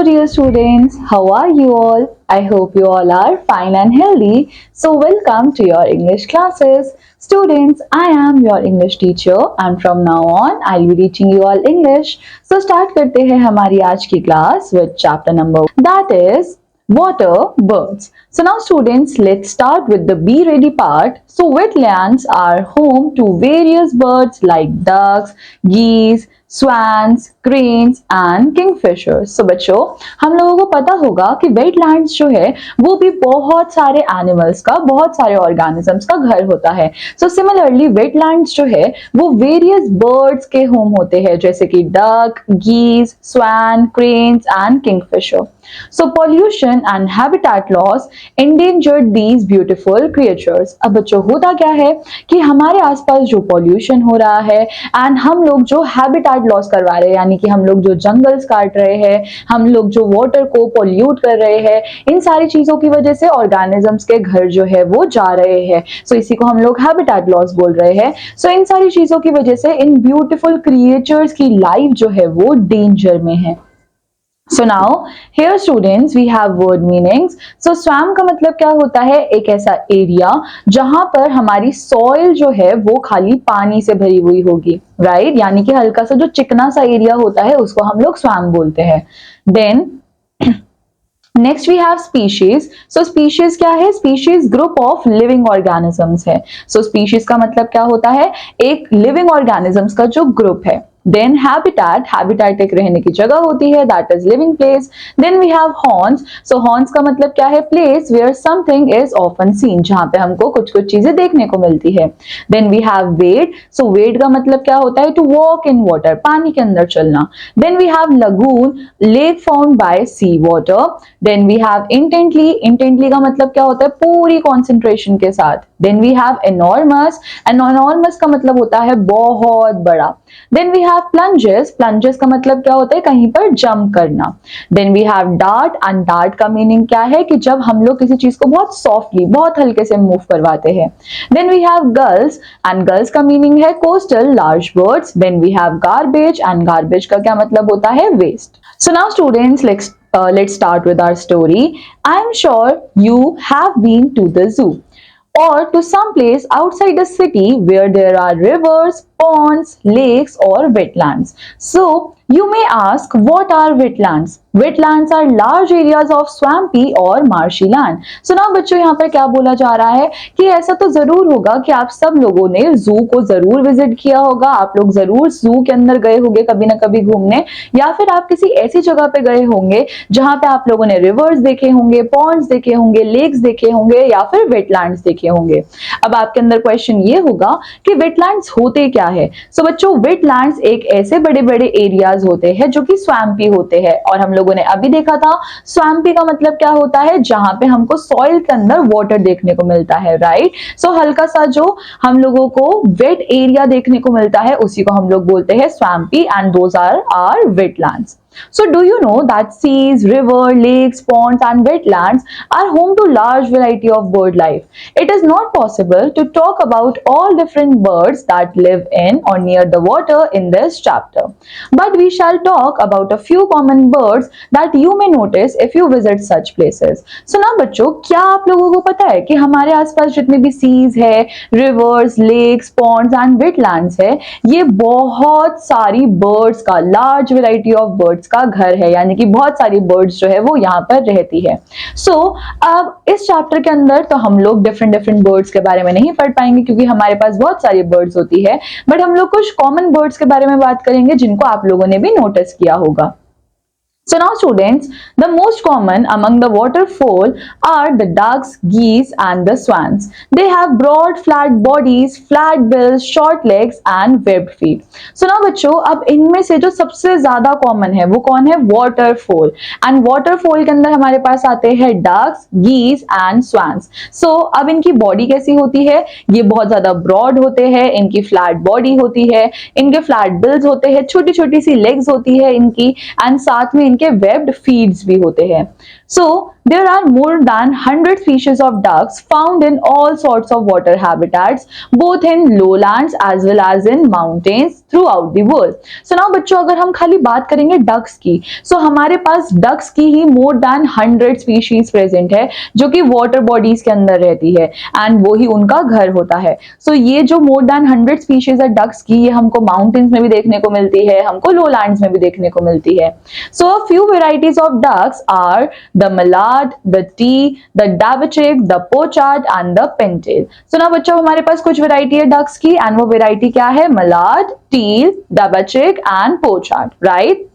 dear students, how are you all? I hope you all are fine and healthy. So welcome to your English classes. Students, I am your English teacher and from now on I'll be teaching you all English. So start करते हैं हमारी आज की class with chapter number 1, that is water birds. So now students, let's start with the be ready part. So wetlands are home to various birds like ducks, geese, swans, cranes and kingfishers. So बच्चों, हम लोगों को पता होगा कि wetlands जो है वो भी बहुत सारे एनिमल्स का, बहुत सारे ऑर्गेनिजम्स का घर होता है. सो सिमिलरली वेटलैंड्स जो है वो वेरियस बर्ड्स के होम होते हैं, जैसे कि duck, geese, swan, cranes and kingfisher. So pollution and habitat loss endangered these beautiful creatures. अब बच्चों होता क्या है कि हमारे आसपास जो pollution हो रहा है एंड हम लोग जो habitat loss करवा रहे हैं, यानी कि हम लोग जो जंगल्स काट रहे हैं, हम लोग जो वाटर को पोल्यूट कर रहे हैं, इन सारी चीजों की वजह से ऑर्गेनिजम्स के घर जो है वो जा रहे हैं. सो इसी को हम लोग हैबिटेट लॉस बोल रहे हैं. सो इन सारी चीजों की वजह से इन ब्यूटीफुल क्रिएचर्स की लाइफ जो है वो डेंजर में है. So now here students we have word meanings. So swamp का मतलब क्या होता है? एक ऐसा एरिया जहां पर हमारी सॉइल जो है वो खाली पानी से भरी हुई होगी, राइट? यानी कि हल्का सा जो चिकना सा एरिया होता है उसको हम लोग स्वैम्प बोलते हैं. Then next we have species. So species क्या है? Species group of living organisms है. सो स्पीशीज का मतलब क्या होता है? एक लिविंग ऑर्गेनिजम्स का जो ग्रुप है. देन हैबिटेट, हैबिटेट एक रहने की जगह होती है, that is living place. Then we have haunts. So haunts का मतलब क्या है? Place where something is often seen, जहां पे हमको कुछ कुछ चीजें देखने को मिलती है. देन वी हैव वेड. सो वेड का मतलब क्या होता है? टू वॉक इन वाटर, पानी के अंदर चलना. Then we have lagoon, lake found by sea water. Then we have intently, intently का मतलब क्या होता है? पूरी कॉन्सेंट्रेशन के साथ. Then we have enormous, enormous का मतलब होता है बहुत बड़ा. Then we have plunges, plunges का मतलब क्या होता है? कहीं पर जंप करना. Then we have dart, and dart का मीनिंग क्या है? कि जब हम लोग किसी चीज को बहुत सॉफ्टली, बहुत हल्के से मूव करवाते हैं. Then we have gulls, and gulls का मीनिंग है coastal large birds. Then we have garbage, and garbage का क्या मतलब होता है? Waste. So now students, let's start with our story. I am sure you have been to the zoo or to some place outside the city where there are rivers, ponds, lakes or wetlands. So you may ask, what are wetlands? Wetlands are large areas of swampy or marshy land. So now बच्चों यहाँ पर क्या बोला जा रहा है कि ऐसा तो जरूर होगा कि आप सब लोगों ने जू को जरूर विजिट किया होगा, आप लोग जरूर जू के अंदर गए होंगे कभी ना कभी घूमने, या फिर आप किसी ऐसी जगह पे गए होंगे जहां पे आप लोगों ने रिवर्स देखे होंगे, पॉन्ड्स देखे होंगे, लेक्स देखे होंगे या फिर वेटलैंड्स देखे होंगे. अब आपके अंदर क्वेश्चन ये होगा कि वेटलैंड्स होते क्या है? सो बच्चों, वेटलैंड्स एक ऐसे बड़े बड़े एरियाज होते हैं जो कि स्वैम्पी होते हैं, और हम लोगों ने अभी देखा था स्वैम्पी का मतलब क्या होता है? जहां पे हमको सॉइल के अंदर वाटर देखने को मिलता है, राइट? सो हल्का सा जो हम लोगों को वेट एरिया देखने को मिलता है उसी को हम लोग बोलते हैं swampy, and those are wetlands. So do you know that seas, river, lakes, ponds and wetlands are home to large variety of bird life? It is not possible to talk about all different birds that live in or near the water in this chapter. But we shall talk about a few common birds that you may notice if you visit such places. So now बच्चों, क्या आप लोगों को पता है कि हमारे आसपास जितने भी seas है, rivers, lakes, ponds and wetlands है, ये बहुत सारी birds का, large variety of birds का घर है, यानी कि बहुत सारी बर्ड्स जो है वो यहाँ पर रहती है. सो अब इस चैप्टर के अंदर तो हम लोग डिफरेंट डिफरेंट बर्ड्स के बारे में नहीं पढ़ पाएंगे क्योंकि हमारे पास बहुत सारी बर्ड्स होती है, बट हम लोग कुछ कॉमन बर्ड्स के बारे में बात करेंगे जिनको आप लोगों ने भी नोटिस किया होगा. So now students, the most common among the waterfowl are the ducks, geese and the swans. They have broad flat bodies, flat bills, short legs and webbed feet. So now बच्चों, अब इनमें से जो सबसे ज्यादा common है वो कौन है? waterfowl. And waterfowl के अंदर हमारे पास आते हैं ducks, geese and swans. So अब इनकी बॉडी कैसी होती है? ये बहुत ज्यादा ब्रॉड होते हैं, इनकी फ्लैट बॉडी होती है, इनके फ्लैट बिल्स होते हैं, छोटी छोटी सी लेग्स होती है इनकी, एंड साथ में के वेब्ड फीड्स भी होते हैं. So there are more than 100 species of ducks found in all sorts of water habitats, both in lowlands as well as in mountains throughout the world. So now बच्चों अगर हम खाली बात करेंगे ducks की, so हमारे पास ducks की ही more than 100 species present है जो कि water bodies के अंदर रहती है and वो ही उनका घर होता है. So ये जो more than 100 species है ducks की, ये हमको mountains में भी देखने को मिलती है, हमको lowlands में भी देखने को मिलती है. So a few varieties of ducks are the mallard, the tea, the davychik, the pochard and the pintail. So now बच्चों हमारे पास कुछ variety है ducks की and वो variety क्या है? Mallard, teal, davychik and pochard, right?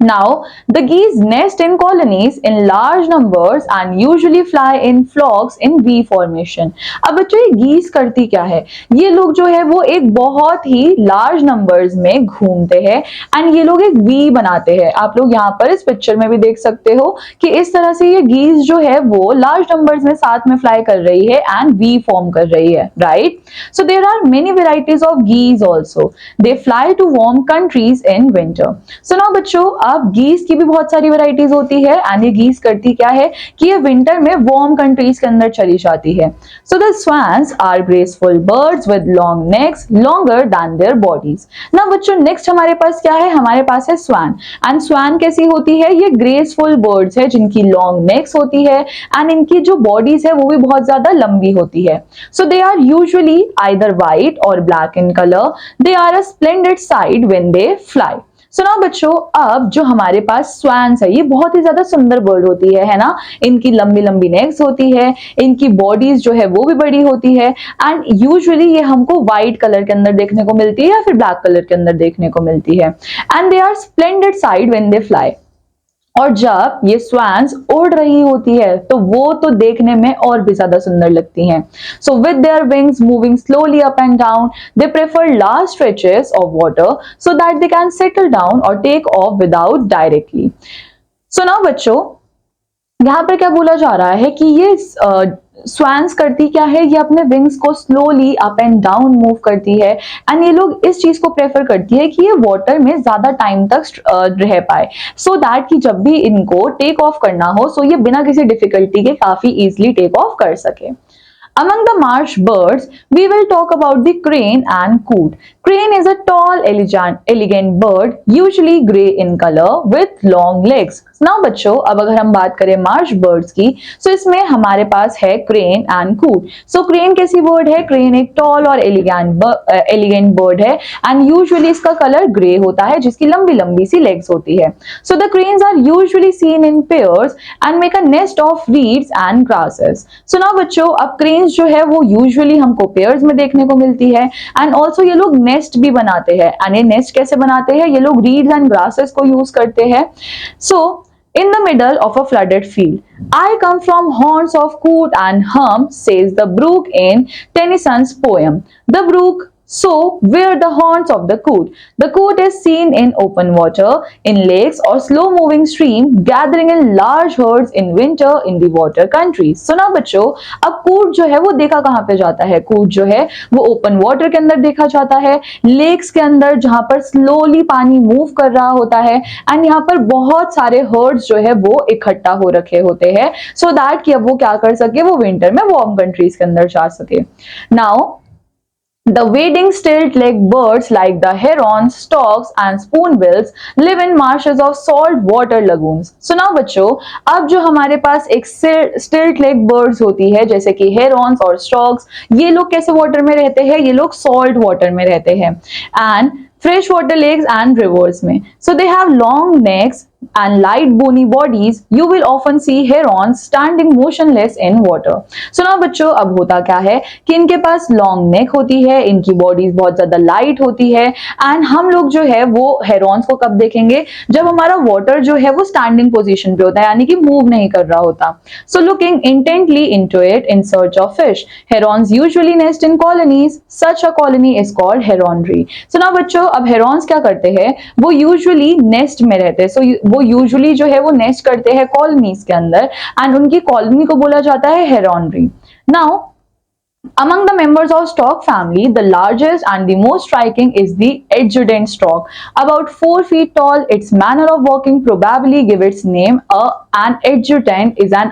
Now, the geese nest in colonies in large numbers and usually fly in flocks in V formation. अब बच्चों ये geese करती क्या है? ये लोग जो है वो एक बहुत ही large numbers में घूमते हैं and ये लोग एक V बनाते हैं. आप लोग यहाँ पर इस पिक्चर में भी देख सकते हो कि इस तरह से ये geese जो है वो large numbers में साथ में fly कर रही है and V form कर रही है, right? So there are many varieties of geese also. They fly to warm countries in winter. So now बच्चों अब गीस की भी बहुत सारी वैरायटीज होती है एंड ये गीस करती क्या है कि ये विंटर में वार्म कंट्रीज के अंदर चली जाती है. So the swans are graceful birds with long necks longer than their bodies. ना बच्चों नेक्स्ट हमारे पास क्या है? हमारे पास है स्वैन एंड स्वैन कैसी होती है? ये ग्रेसफुल बर्ड्स है जिनकी लॉन्ग नेक्स होती है एंड इनकी जो बॉडीज है वो भी बहुत ज्यादा लंबी होती है. So they are usually either white or black in colour. They are a splendid sight when they fly. सुना बच्चों अब जो हमारे पास स्वैन्स है ये बहुत ही ज्यादा सुंदर बर्ड होती है ना. इनकी लंबी लंबी नेक्स होती है, इनकी बॉडीज जो है वो भी बड़ी होती है एंड यूजुअली ये हमको व्हाइट कलर के अंदर देखने को मिलती है या फिर ब्लैक कलर के अंदर देखने को मिलती है and they are splendid sight when they fly. और जब ये स्वैन्स उड़ रही होती है तो वो तो देखने में और भी ज्यादा सुंदर लगती हैं. So with their wings moving slowly up and down they prefer large stretches of water so that they can settle down or take off without directly. So now बच्चों यहाँ पर क्या बोला जा रहा है कि ये स्वैन्स करती क्या है? ये अपने विंग्स को slowly up and down move करती है एंड ये लोग इस चीज को प्रेफर करती है कि ये वाटर में ज्यादा टाइम तक रह पाए सो दैट कि जब भी इनको टेक ऑफ करना हो सो ये बिना किसी डिफिकल्टी के काफी इजीली टेक ऑफ कर सके. Among the marsh birds, we will talk about the crane and coot. Crane is a tall, elegant bird, usually grey in color with long legs. Now बच्चों अब अगर हम बात करें मार्श बर्ड्स की so इसमें हमारे पास है crane and coot. So crane कैसी बर्ड है? क्रेन एक टॉल और एलिगेंट बर्ड है एंड यूजुअली इसका कलर ग्रे होता है जिसकी लंबी लंबी सी लेग्स होती है. So the cranes are usually seen in pairs and make a nest of reeds and grasses. So now बच्चों अब क्रेन्स जो है वो यूजुअली हमको पेयर्स में देखने को मिलती है एंड ऑल्सो ये लोग नेस्ट भी बनाते हैं एंड ये नेस्ट कैसे बनाते हैं? ये लोग रीड्स एंड ग्रासेस को यूज करते हैं. सो in the middle of a flooded field. I come from haunts of coot and hum, says the brook in Tennyson's poem. The brook so where the haunts of the coot. The coot is seen in open water, in lakes or slow moving stream, gathering in large herds in winter in the water countries. So now बच्चों अब coot जो है वो देखा कहाँ पे जाता है? coot जो है वो open water के अंदर देखा जाता है, lakes के अंदर जहाँ पर slowly पानी move कर रहा होता है and यहाँ पर बहुत सारे herds जो है वो इकट्ठा हो रखे होते हैं so that कि अब वो क्या कर सके? वो winter में warm countries के अंदर जा सके. Now the wading stilt-legged birds like the herons, storks and spoonbills live in marshes of salt water lagoons. So now बच्चों अब जो हमारे पास एक stilt-legged birds होती है जैसे कि herons और storks, ये लोग कैसे वाटर में रहते हैं? ये लोग salt water में रहते हैं and fresh water lakes and rivers में. So they have long necks and light bony bodies. You will often see herons standing motionless in water. So now बच्चों अब होता क्या है कि इनके पास long neck होती है, इनकी bodies बहुत ज्यादा light होती है and हम लोग जो है वो herons को कब देखेंगे? जब हमारा water जो है वो standing position पे होता है यानी कि move नहीं कर रहा होता. So looking intently into it in search of fish. Herons usually nest in colonies. Such a colony is called heronry. So now बच्चों अब herons क्या करते हैं? वो usually nest में रहते हैं. So वो यूजुअली जो है वो नेस्ट करते हैं कॉलोनीज के अंदर एंड उनकी कॉलोनी को बोला जाता है heronry. Now Among the members of stork family, the largest and the most striking is the adjutant stork. About 4 feet tall, its manner of walking probably give its name. An adjutant is an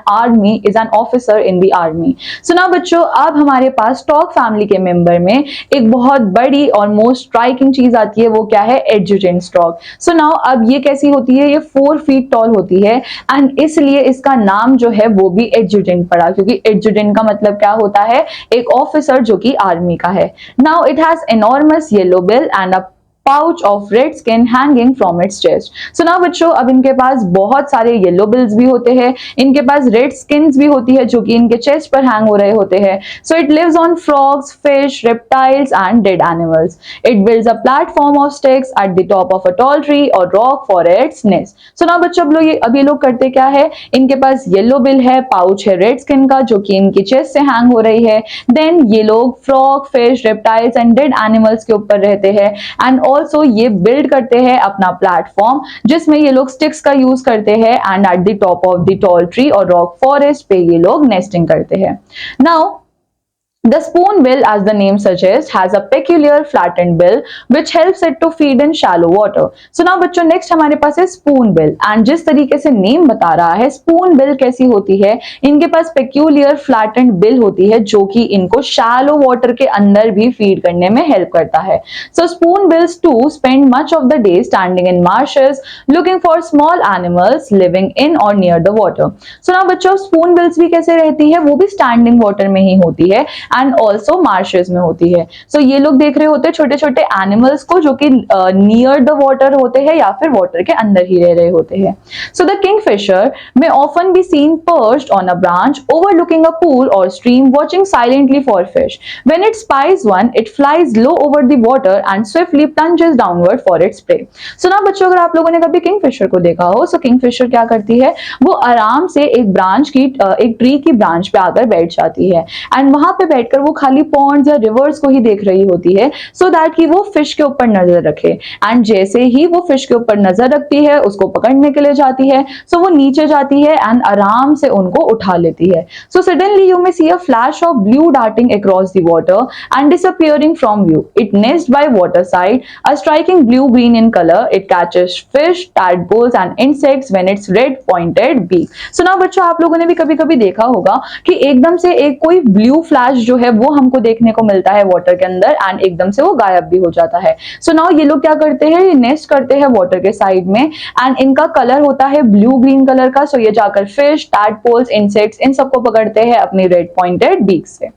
officer in the army. So now बच्चों, अब हमारे पास stock family के member में एक बहुत बड़ी और most striking चीज आती है, वो क्या है? Adjutant stock. सो नाउ अब ये कैसी होती है? ये 4 फीट टॉल होती है एंड इसलिए इसका नाम जो है वो भी एडजुटेंट पड़ा, क्योंकि एडजुटेंट का मतलब क्या होता है? एक ऑफिसर जो कि आर्मी का है. Now it has enormous yellow bill and a pouch of red skin hanging from its chest. So now बच्चों, अब इनके पास बहुत सारे येलो बिल्स भी होते हैं, इनके पास रेड स्किन्स भी होती है जो कि इनके चेस्ट पर हैंग हो रहे होते हैं. So it lives on frogs, fish, reptiles and dead animals. It builds a platform of sticks at the top of a tall tree or rock for its nest. So now बच्चों, अब ये लोग करते क्या है? इनके पास येलो बिल है, पाउच है रेड स्किन का जो कि इनकी चेस्ट से हैंग हो रही है. देन ये लोग frog, fish, reptiles and dead animals के ऊपर रहते हैं एंड ऑल्सो ये बिल्ड करते हैं अपना प्लेटफॉर्म जिसमें ये लोग स्टिक्स का यूज करते हैं and eight the top of the tall tree or rock forest पे ये लोग नेस्टिंग करते हैं. Now the spoonbill, as the name suggests, has a peculiar flattened bill which helps it to feed in shallow water. So now बच्चों, next हमारे पास है spoonbill and जिस तरीके से नेम बता रहा है, spoonbill कैसी होती है? इनके पास peculiar flattened bill होती है जो कि इनको shallow water के अंदर भी फीड करने में हेल्प करता है. So spoonbills too spend much of the day standing in marshes looking for small animals living in or near the water. So now बच्चों, spoonbills भी कैसे रहती है? वो भी standing water में ही होती है एंड ऑल्सो मार्शेस में होती है. सो ये लोग देख रहे होते हैं छोटे छोटे एनिमल्स को जो कि नियर द वाटर होते हैं या फिर वाटर के अंदर ही रह रहे होते हैं. So the kingfisher may often be seen perched on a branch overlooking a pool or stream watching silently for fish. When it spies one, it flies low over the water and swiftly plunges downward for its prey. So ना बच्चों, अगर आप लोगों ने कभी Kingfisher को देखा हो, सो किंगफिशर क्या करती है? वो आराम से एक ट्री की ब्रांच पे आकर बैठ जाती है एंड वहां पे बैठकर वो खाली पॉन्ड्स या रिवर्स को ही देख रही होती है सो दैट कि वो फिश के ऊपर नजर रखे. एंड जैसे ही वो फिश के ऊपर नजर रखती है, उसको पकड़ने के लिए जाती है, सो वो नीचे जाती है एंड आराम से उनको उठा लेती है. So suddenly you may see a flash of blue darting across the water and disappearing from view. It nests by water side, a striking blue-green in color. It catches fish, tadpoles and insects when its red pointed beak. So now बच्चों, आप लोगों ने भी कभी-कभी देखा होगा कि एकदम से एक कोई ब्लू फ्लैश जो है वो हमको देखने को मिलता है वाटर के अंदर एंड एकदम से वो गायब भी हो जाता है. सो नाउ ये लोग क्या करते हैं? ये नेस्ट करते हैं वाटर के साइड में एंड इनका कलर होता है ब्लू ग्रीन कलर का. सो ये जाकर फिश, टैडपोल्स, इंसेक्ट्स इन सबको पकड़ते हैं अपनी रेड पॉइंटेड बीक से.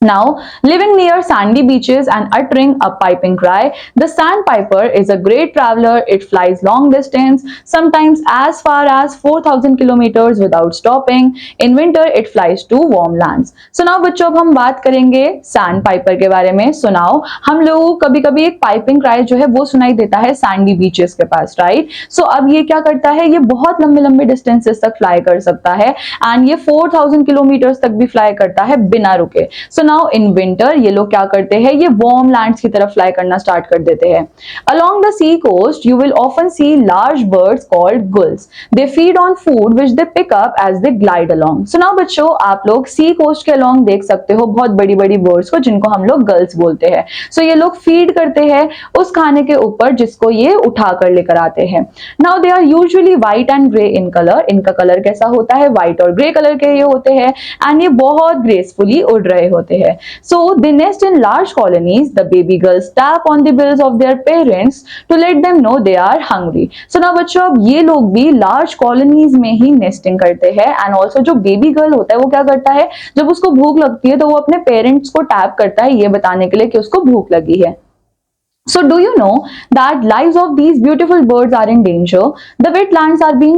Now, living near sandy beaches and uttering a piping cry, the sandpiper is a great traveler. It flies long distance, sometimes as far as 4,000 kilometers without stopping. In winter, it flies to warm lands. So now बच्चों, अब हम बात करेंगे sandpiper के बारे में. So now हम लोग कभी-कभी एक piping cry जो है वो सुनाई देता है sandy beaches के पास, right? So अब ये क्या करता है? ये बहुत लंबे-लंबे distances तक fly कर सकता है and ये 4,000 kilometers तक भी fly करता है बिना रुके. So नाउ इन विंटर ये लोग क्या करते हैं? ये वार्म लैंड्स की तरफ फ्लाई करना स्टार्ट कर देते हैं. Along the sea coast you will often see large birds called gulls. They feed on food which they pick up as they glide along. So now बच्चों, आप लोग सी कोस्ट के अलोंग देख सकते हो बहुत बड़ी बड़ी बर्ड्स को जिनको हम लोग गर्ल्स बोलते हैं. सो ये लोग फीड करते हैं उस खाने के ऊपर जिसको ये उठा कर लेकर आते हैं. Now they are usually white and grey in colour. इनका कलर कैसा होता है? व्हाइट और ग्रे कलर के ये होते हैं एंड ये बहुत ग्रेसफुली उड़ रहे होते हैं. So they nest in large colonies. The baby girls tap on the bills of their parents to let them know they are hungry. So now बच्चों, अब ये लोग भी large colonies में ही nesting करते हैं and also जो baby girl होता है वो क्या करता है? जब उसको भूख लगती है तो वो अपने parents को tap करता है ये बताने के लिए कि उसको भूख लगी है. So do you know that lives of these beautiful birds are in danger? The wetlands are being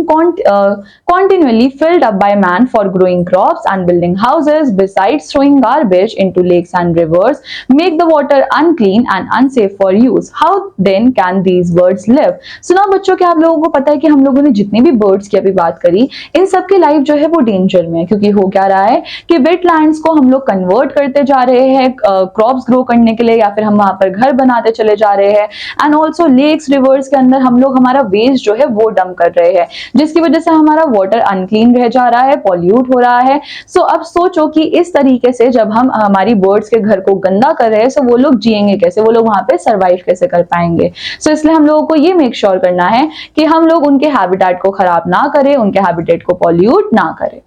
continually filled up by man for growing crops and building houses. Besides throwing garbage into lakes and rivers, make the water unclean and unsafe for use. How then can these birds live? So now बच्चों, क्या आप लोगों को पता है कि हम लोगों ने जितने भी birds की अभी बात करी, इन सब की लाइफ जो है वो डेंजर में है, क्योंकि हो क्या रहा है कि वेटलैंड्स को हम लोग कन्वर्ट करते जा रहे हैं क्रॉप्स ग्रो करने के लिए या फिर हम वहां पर घर बनाते चले करते जा रहे हैं, एंड ऑल्सो लेक्स रिवर्स के अंदर हम लोग हमारा वेस्ट जो है वो डंप कर रहे हैं, जिसकी वजह से हमारा वाटर अनक्लीन रह जा रहा है, पॉल्यूट हो रहा है। सो अब सोचो कि इस तरीके से जब हम हमारी बर्ड्स के घर को गंदा कर रहे हैं, सो वो लोग जिएंगे कैसे, वो लोग वहां पे सर्वाइव कैसे कर पाएंगे। सो इसलिए हम लोगों को ये मेक श्योर करना है कि हम लोग उनके हैबिटेट को खराब ना करें, उनके हैबिटेट को पॉल्यूट ना करें।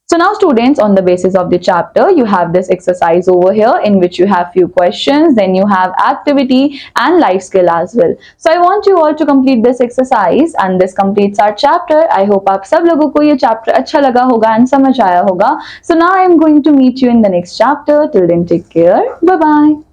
So now students, on the basis of the chapter, you have this exercise over here in which you have few questions, then you have activity and life skill as well. So I want you all to complete this exercise and this completes our chapter. I hope आप सब लोगों को ये chapter अच्छा लगा होगा and समझ आया होगा. So now I am going to meet you in the next chapter. Till then, take care. Bye bye.